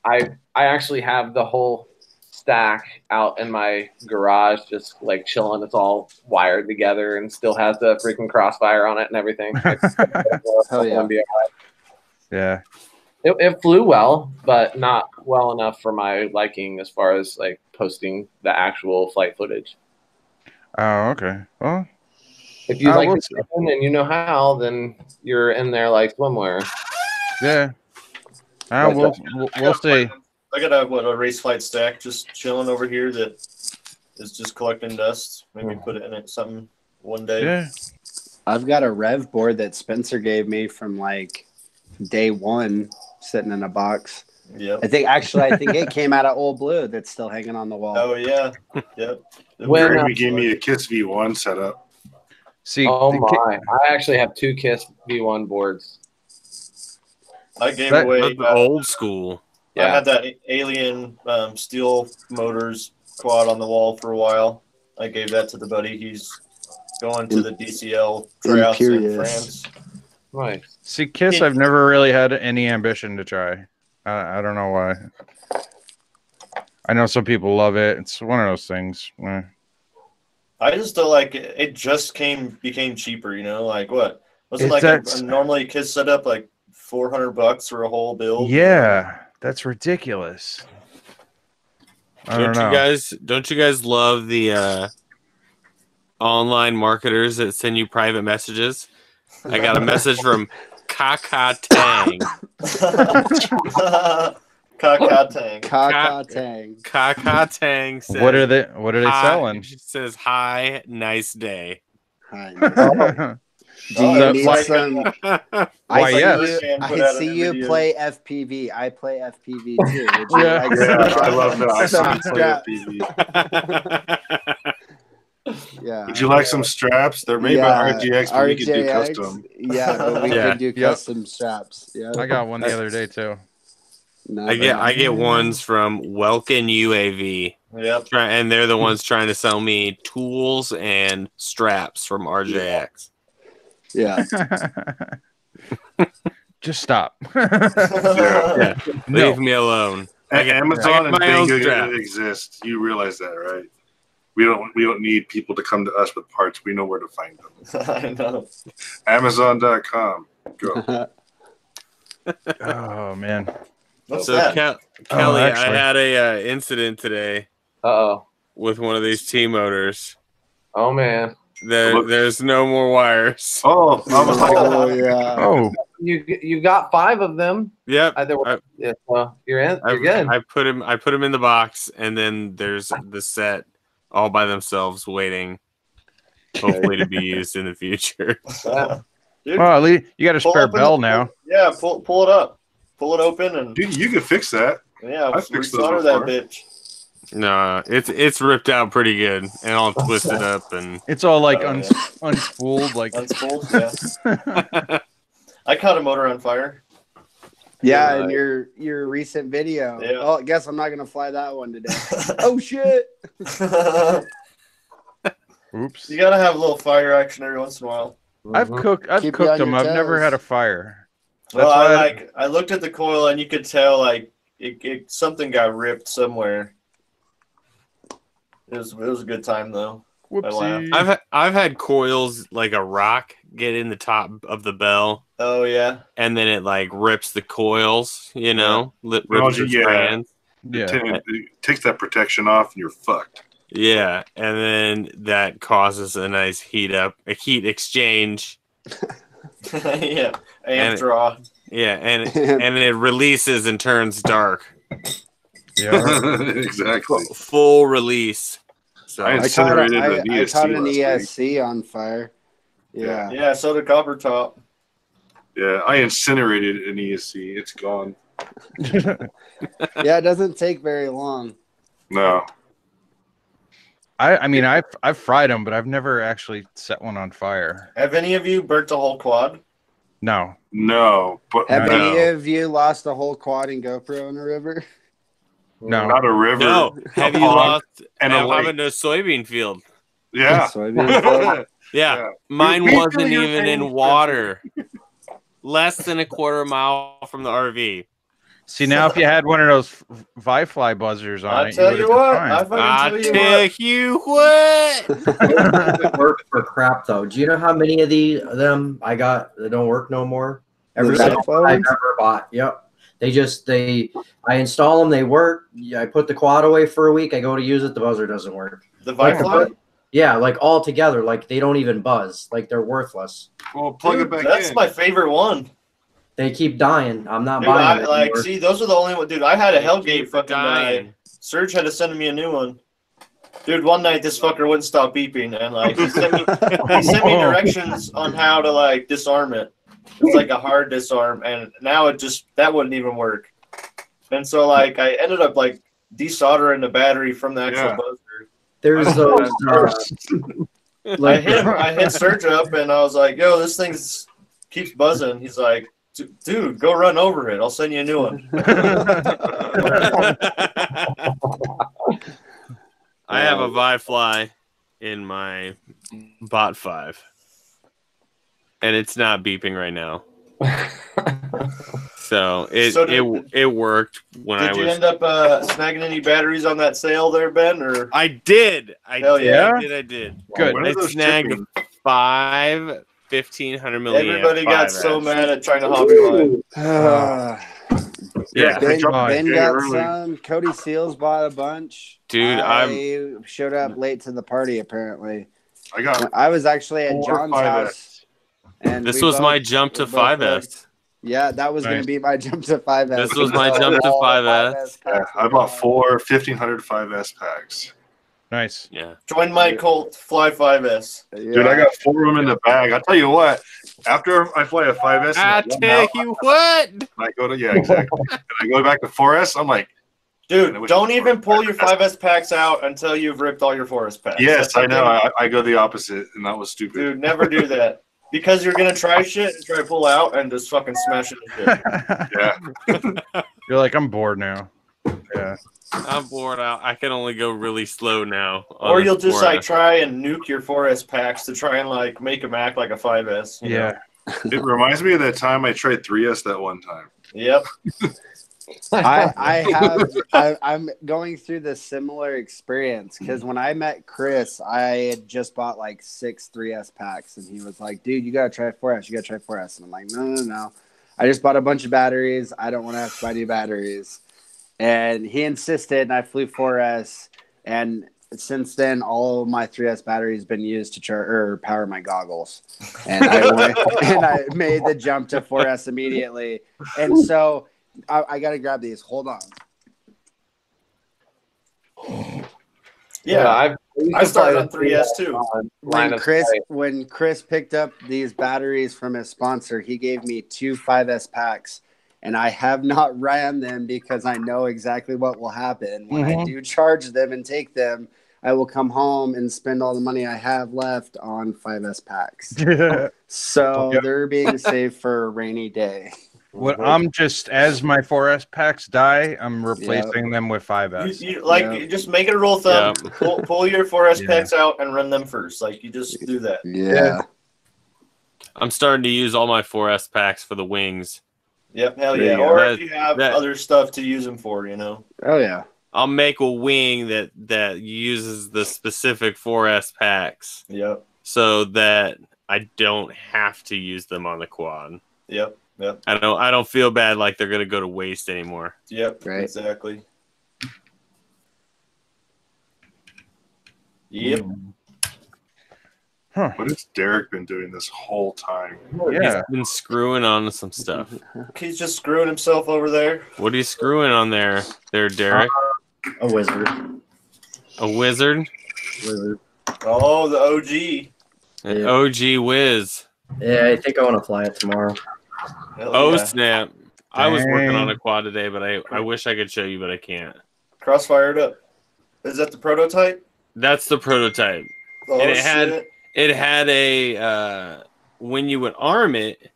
I actually have the whole stack out in my garage, just like chilling. It's all wired together and still has the freaking crossfire on it and everything. Hell yeah. Yeah. It flew well, but not well enough for my liking as far as like posting the actual flight footage. Oh, okay. Well, if you like it and you know how, then you're in there like swimwear. Yeah. We'll see. I got a race flight stack just chilling over here that is just collecting dust. Maybe put it in it something one day. Yeah. I've got a rev board that Spencer gave me from like day one, sitting in a box. Yeah. I think it came out of Old Blue that's still hanging on the wall. Oh yeah. Yep. When gave me a KISS V1 setup. See, I actually have two KISS V1 boards. I gave away the old school. Yeah. I had that Alien steel motors quad on the wall for a while. I gave that to the buddy. He's going to the DCL tryouts in France. Right. See, KISS, I've never really had any ambition to try. I don't know why. I know some people love it. It's one of those things. I just feel like it just became cheaper, like what? Wasn't like a normally KISS setup like $400 for a whole build? Yeah, that's ridiculous. Don't you guys love the online marketers that send you private messages? I got a message from Kaka Tang. Kaka Tang. Kaka Tang says, What are they selling? She says, "Hi, nice day." Hi. Do you The- need why- some? Why, yes. I see you play FPV. I play FPV too. Would you Yeah. like Yeah, some I love that. I some saw play straps? FPV. Yeah. Would you like some straps? They're made by RGX, but we could do custom. Yeah, but we Yeah. could do custom straps. Yeah. I got one the other day too. No, I get ones from Welkin UAV. Yep. And they're the ones trying to sell me tools and straps from RJX. Yeah. Just stop. Yeah. No. Leave me alone. And Amazon and my own Bingo strap. exist. You realize that, right? We don't need people to come to us with parts. We know where to find them. I know. Amazon.com. Go. Oh man. What's So that? Kelly, I actually. had a incident today Uh-oh. with one of these T motors. Oh, man. There's no more wires. Oh, I was like, Oh yeah. Oh, You got 5 of them. Yep. Either way, you're in. You're good. I put him in the box, and then there's the set all by themselves waiting, hopefully to be used in the future. Dude, well, at least you got a pull spare open bell the- now. Yeah, pull it up. Pull it open and dude, you can fix that. yeah, I fixed those resolder that before. bitch. No, it's ripped out pretty good, and all twisted up, and It's all like Oh, unspooled, like Unspooled, yeah. I caught a motor on fire. Yeah, in your recent video. Yeah. Oh, I guess I'm not gonna fly that one today. Oh shit. oops. You gotta have a little fire action every once in a while. I've cooked Keep you cooked on them. your I've never toes. had a fire. Well, why I looked at the coil and you could tell like it something got ripped somewhere. It was a good time though. Whoopsie. I've had coils like a rock get in the top of the bell, Oh yeah. and then it like rips the coils, rips the Yeah. strands. Yeah. It takes that protection off, and you're fucked. Yeah, and then that causes a nice heat exchange. Yeah. And- Amp draw. Yeah, and it releases and turns dark. Yeah. Exactly. Full release. So I I caught, incinerated an I ESC caught an last week. ESC on fire. Yeah. Yeah, so did Copper Top. Yeah, I incinerated an ESC. It's gone. Yeah, it doesn't take very long. No. I mean I've fried them, but I've never actually set one on fire. Have any of you burnt a whole quad? No. No. But Have no. any of you lost a whole quad and GoPro in a river? No. Not a river. no, have a you pond, lost and a how lake. about a soybean field? Yeah. Soybean. Yeah, Yeah. mine We wasn't feel your even pain. in water. Less than a quarter mile from the RV. See, now if you had one of those Vifly buzzers on I'll it, tell would've you been what. fine. I fucking I tell you what. tell you what. It works for crap though. Do you know how many of them I got that don't work no more? Every The single Vifly one I've ones? ever bought. Yep. I install them, they work. I put the quad away for a week. I go to use it, the buzzer doesn't work. The Like, Vifly? Yeah, like all together, like they don't even buzz. Like they're worthless. Well, plug it back That's in. my favorite one. They keep dying. I'm not Dude, buying it like, anymore. see, those are the only one. Dude, I had a Hellgate fucking dying. die. Serge had to send me a new one. Dude, one night this fucker wouldn't stop beeping, and like he sent me directions on how to like disarm it. It was like a hard disarm, and now that wouldn't even work. And so like I ended up like desoldering the battery from the actual Yeah. buzzer. There's those. I hit Serge up, and I was like, "Yo, this thing keeps buzzing." He's like, "Dude, go run over it. I'll send you a new one." I have a Vifly in my Bot 5. And it's not beeping right now. So it worked when I Did was. you end up snagging any batteries on that sale there, Ben? Or I did. Hell yeah. I did. Good. When are I those snagged shipping? 5 1500 milliamp. everybody got 5S. so mad at trying to hobby line. Yeah, Ben, dropped Ben it got early. some. Cody Seals bought a bunch. dude. I showed up late to the party. Apparently, I got I was actually at 4 John's 5S. house, and This we was both- my jump to we both 5S. Yeah, that was going Nice. to be my jump to 5S. This was my jump to 5S. Yeah, I bought 4 1500 5S packs. Nice. Yeah. Join my cult. Fly 5S. Yeah. Dude, I got 4 of them in the bag. I'll tell you what. After I fly a 5S, I and tell you what. I go to exactly. And I go back to 4S. I'm like, Dude, don't even pull your 5S packs out until you've ripped all your 4S packs. yes, I know. I go the opposite, and that was stupid. Dude, never do that. Because you're going to try shit and try to pull out and just fucking smash it into shit. Yeah. You're like, I'm bored now. Yeah. I'm bored out. I can only go really slow now. Or you'll just like try and nuke your 4S packs to try and like make them act like a 5S. You know? It reminds me of that time I tried 3S that one time. Yep. I'm going through the similar experience because when I met Chris, I had just bought like 6 3S packs, and he was like, "Dude, you gotta try 4S. You gotta try 4S." And I'm like, "No. I just bought a bunch of batteries. I don't want to have to buy new batteries." And he insisted, and I flew 4S. And since then, all of my 3S batteries been used to charge or power my goggles. And I made the jump to 4S immediately. And so I got to grab these. Hold on. Yeah, I started on 3S too. When Chris picked up these batteries from his sponsor, he gave me 2 5S packs. And I have not ran them because I know exactly what will happen. When I do charge them and take them, I will come home and spend all the money I have left on 5S packs. So they're being saved for a rainy day. What I'm just, as my 4S packs die, I'm replacing them with 5S. You just make it a rule of thumb. Pull your 4S packs out and run them first. Like you just do that. Yeah. I'm starting to use all my 4S packs for the wings. Yep, hell yeah. Or if you have other stuff to use them for, you know. Oh yeah. I'll make a wing that uses the specific 4S packs. Yep. So that I don't have to use them on the quad. Yep. I don't feel bad like they're gonna go to waste anymore. Yep. Right. Exactly. Yep. Huh. What has Derek been doing this whole time? Yeah. He's been screwing on some stuff. He's just screwing himself over there. What are you screwing on there, Derek? A wizard. A wizard? Wizard. Oh, the OG. An OG whiz. Yeah, I think I want to fly it tomorrow. Snap. I was working on a quad today, but I wish I could show you, but I can't. Crossfired up. Is that the prototype? That's the prototype. Oh, and it had a when you would arm it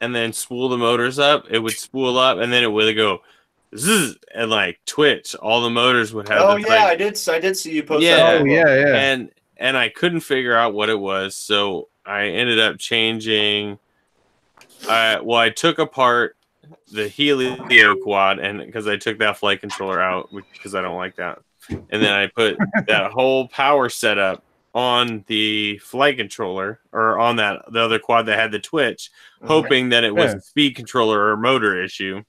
and then spool the motors up, it would spool up and then it would go zzz, and like twitch. All the motors would have. Oh yeah, I did see you post that. Oh yeah. And I couldn't figure out what it was, so I ended up changing. I took apart the Helio quad, and because I took that flight controller out because I don't like that, and then I put that whole power setup on the flight controller or on the other quad that had the twitch, hoping that it was a speed controller or motor issue.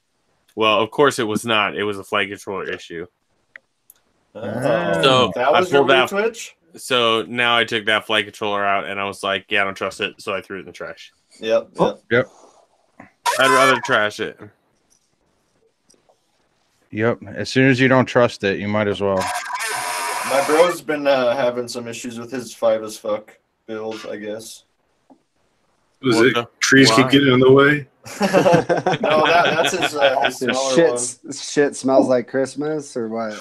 Well, of course it was not. It was a flight controller issue. So that was your twitch. So now I took that flight controller out, and I was like, "Yeah, I don't trust it," so I threw it in the trash. Yep. I'd rather trash it. Yep. As soon as you don't trust it, you might as well. My bro's been having some issues with his 5as build, I guess. Was it trees keep getting in the way? No, that's his shit smells like Christmas or what?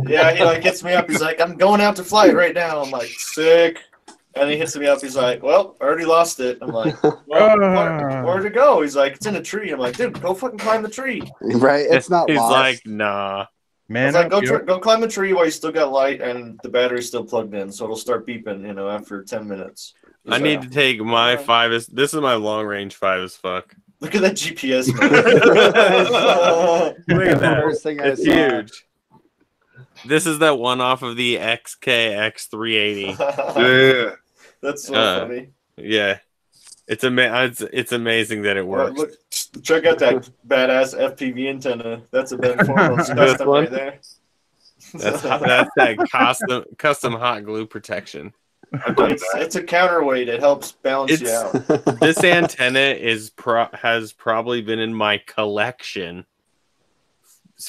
Yeah, he like hits me up. He's like, "I'm going out to flight right now." I'm like, "Sick." And he hits me up. He's like, "Well, I already lost it." I'm like, "Well, where'd it go?" He's like, "It's in a tree." I'm like, "Dude, go fucking climb the tree." Right? It's not He's lost. like, "Nah." Man, I was like, go climb the tree while you still got light and the battery's still plugged in, so it'll start beeping, after 10 minutes. I need to take my 5S. This is my long range 5as. Look at that GPS, man. Look at that. It's huge. This is that one off of the XKX380. Yeah. That's so funny. Yeah. It's amazing that it works. Look, check out that badass FPV antenna. That's a Ben Foremost custom right there. That's that custom hot glue protection. It's a counterweight. It helps balance you out. This antenna has probably been in my collection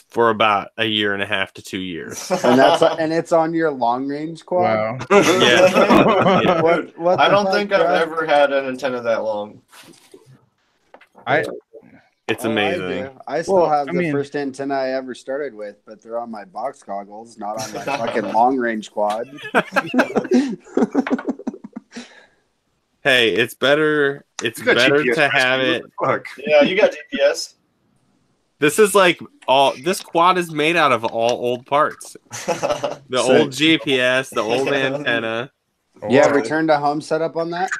for about a year and a half to 2 years. And it's on your long range quad. Wow. Yeah. What I the don't fuck, think I've bro? ever had an antenna that long. It's Oh, amazing. I still have the first antenna I ever started with, but they're on my box goggles, not on my fucking long range quad. Hey, it's better. It's You got better GPS, to have Rescue. it. Fuck. Yeah, you got GPS. This is like this quad is made out of all old parts. The old GPS, the old antenna. Yeah, return to home setup on that?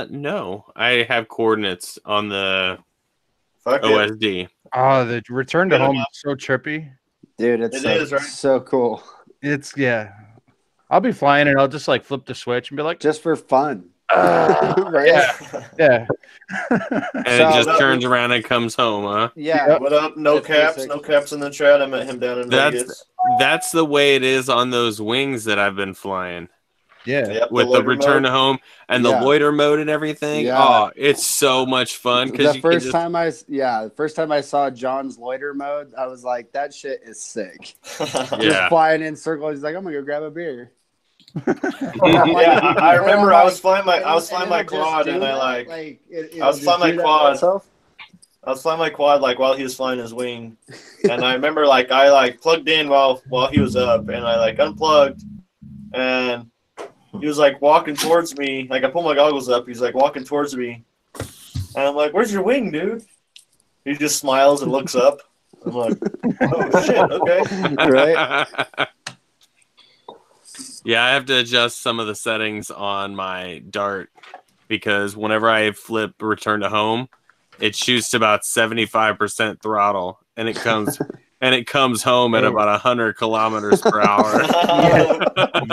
No. I have coordinates on the Fuck it. OSD. Oh, the return to home is so trippy. Dude, It is, right? so cool. It's I'll be flying and I'll just like flip the switch and be like, Just for fun. Right? yeah. And it just turns around and comes home, huh? Yeah. What up? No It's caps. basic. No caps in the chat. I met him down in Vegas. That's the way it is on those wings that I've been flying. Yeah. Yep, With the return to home and the loiter mode and everything. Yeah. Oh, it's so much fun. The first time I saw John's loiter mode, I was like, that shit is sick. Just flying in circles. He's like, I'm gonna go grab a beer. I remember I was flying my quad and I was flying my quad like while he was flying his wing, and I remember like I plugged in while he was up, and I like unplugged, and he was like walking towards me. Like I pulled my goggles up, he's like walking towards me, and I'm like, "Where's your wing, dude?" He just smiles and looks up. I'm like, "Oh shit, okay." Right? Yeah, I have to adjust some of the settings on my Dart because whenever I flip return to home, it shoots to about 75% throttle, and it comes home at about 100 kilometers per hour.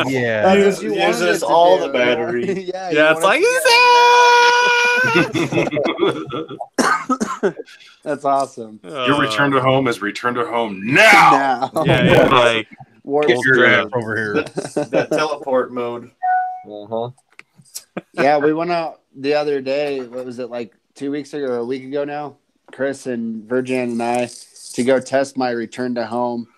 Yeah. Uses all the battery. Yeah, it's like that's awesome. Your return to home is return to home now. Yeah, like get your ass over here. That teleport mode. Yeah, we went out the other day. What was it, like 2 weeks ago or a week ago now? Chris and Virgin and I to go test my return to home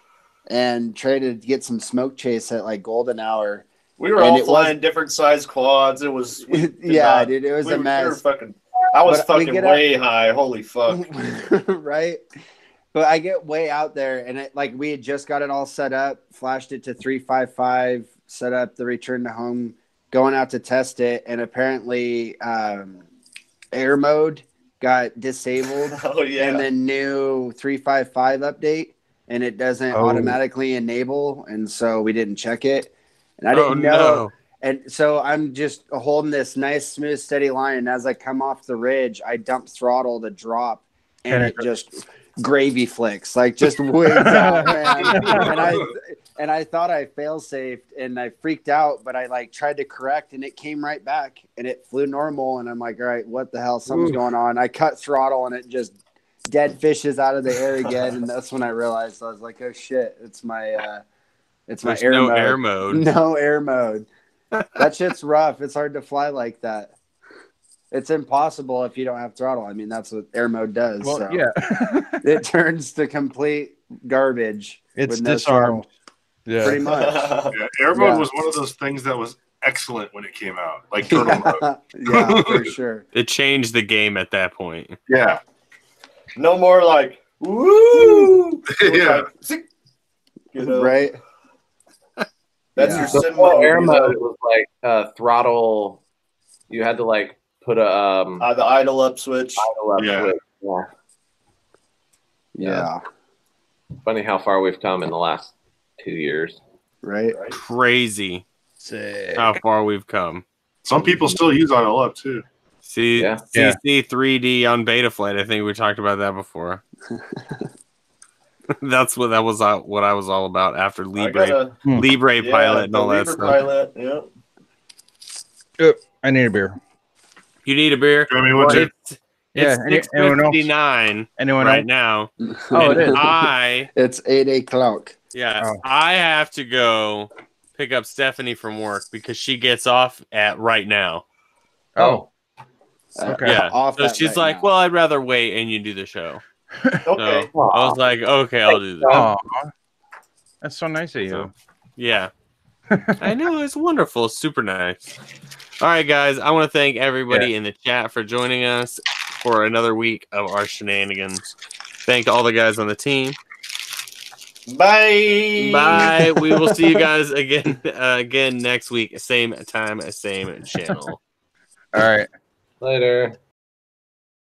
and try to get some smoke chase at like golden hour. We were all flying different size quads. It was dude, it was a mess. I was fucking way high. Holy fuck. Right? But I get way out there, and we had just got it all set up, flashed it to 355, set up the return to home, going out to test it, and apparently air mode got disabled. And the new 355 update, and it doesn't automatically enable, and so we didn't check it. And I didn't know. No. And so I'm just holding this nice, smooth, steady line, and as I come off the ridge, I dump throttle to drop, and it just gravy flicks, like just wigs out, man. And I thought I fail-safed, and I freaked out, but I like tried to correct, and it came right back, and it flew normal, and I'm like, all right, what the hell? Something's going on. I cut throttle, and it just dead fishes out of the air again, and that's when I realized. I was like, oh shit, it's my air mode. No air mode. That shit's rough. It's hard to fly like that. It's impossible if you don't have throttle. I mean, that's what air mode does. Well, so. yeah. It turns to complete garbage. It's disarmed. Yeah. Pretty much. Air mode was one of those things that was excellent when it came out. Like turtle mode. Yeah, for sure. It changed the game at that point. Yeah. No more like, woo! Yeah. Like, you know? Right? That's your sim mode. Air mode was like throttle. You had to like put a the idle up switch. Switch. Yeah. Funny how far we've come in the last 2 years. Right. Crazy. Sick. How far we've come. Some people still use idle up too. CC 3D on Betaflight. I think we talked about that before. That's what I was all about after Libre pilot and all that stuff. Pilot, yeah. I need a beer. You need a beer? It's 6:59 right now. Oh, it is. It's 8 o'clock. Yeah, I have to go pick up Stephanie from work because she gets off at right now. Oh, okay. Yeah. So she's like, "Well, I'd rather wait and you do the show." Okay. So I was like, okay, I'll do that. Aw, that's so nice of you. So, yeah. I know, it's wonderful. It's super nice. All right, guys. I want to thank everybody in the chat for joining us for another week of our shenanigans. Thank all the guys on the team. Bye. Bye. We will see you guys again next week. Same time, same channel. All right. Later.